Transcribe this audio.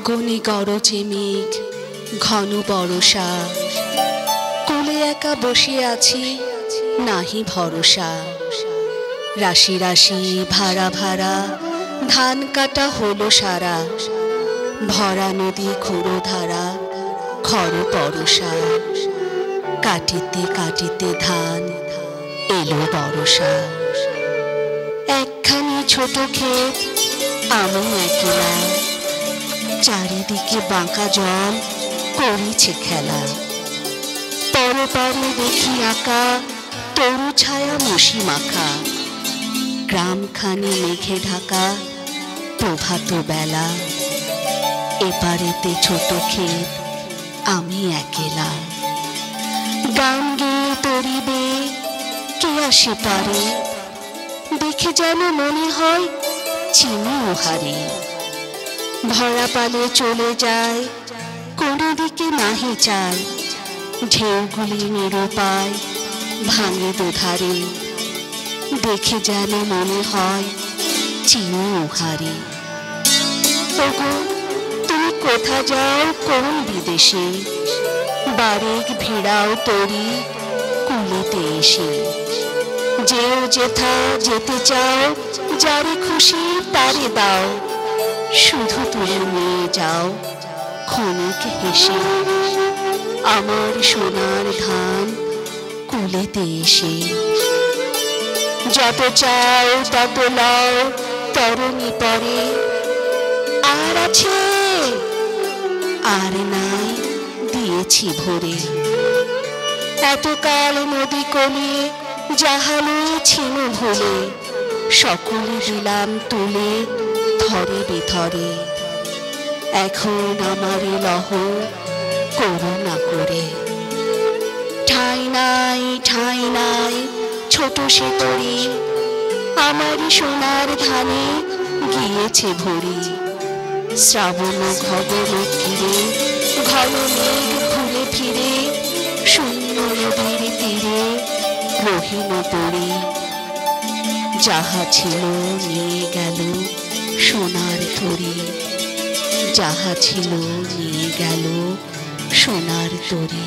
গগনে গরজে মেঘ ঘন বরষা, কোলে একা বসে আছি নাহি ভরসা। রাশি রাশি ভাড়া ভাড়া ধান কাটা হলো সারা, ভরা নদী খুঁড়ো ধারা খর পরশা। কাটিতে কাটিতে ধান এলো বরষা। একখানি ছোট ক্ষেত আমি একলা, চারিদিকে বাঁকা জল করেছে খেলা। পরপারে দেখি আঁকা তরু ছায়া মশি মাখা, গ্রামখানি মেঘে ঢাকা প্রভাত বেলা। এপারেতে ছোট ক্ষেত আমি একলা, গান গেয়ে তরিবে কে আসে পারে। দেখে যেন মনে হয় চিনি ওহারে, ভরা পালে চলে যায় কোনো দিকে নাহি চায়। ঢেউগুলি নিরুপায় ভাঙে দুধারে, দেখে যেন মনে হয় চিনি ওহারে। ওগো তুমি কোথা যাও কোন বিদেশে, বারেক ভিড়াও তরি কুলেতে এসে। যেও যেথা যেতে চাও, যারে খুশি তারে দাও, শুধু তুলে নিয়ে যাও ক্ষণিক হেসে। আমার সোনার ধান কুলেতে এসে। যত চাও তত লাও তরুণী পরে, আর আছে আর নাই দিয়েছি ভরে। এতকাল নদী কোলে যাহালো ছিল ভুলে, সকলে দিলাম তুলে ধরে বেধরে। এখন আমারে লহ করুণা করে। ঠাঁই নাই ঠাঁই নাই ছোট সে তরি, আমারই সোনার ধানে গিয়েছে ভরি। শ্রাবণ ঘগন ঘিরে ঘন মেঘ ঘুরে ফিরে, শূন্য নদীর তীরে রহিল পড়ে। যাহা ছিল নিয়ে গেল সোনার তরি, যাহা ছিল নিয়ে গেল সোনার তরি।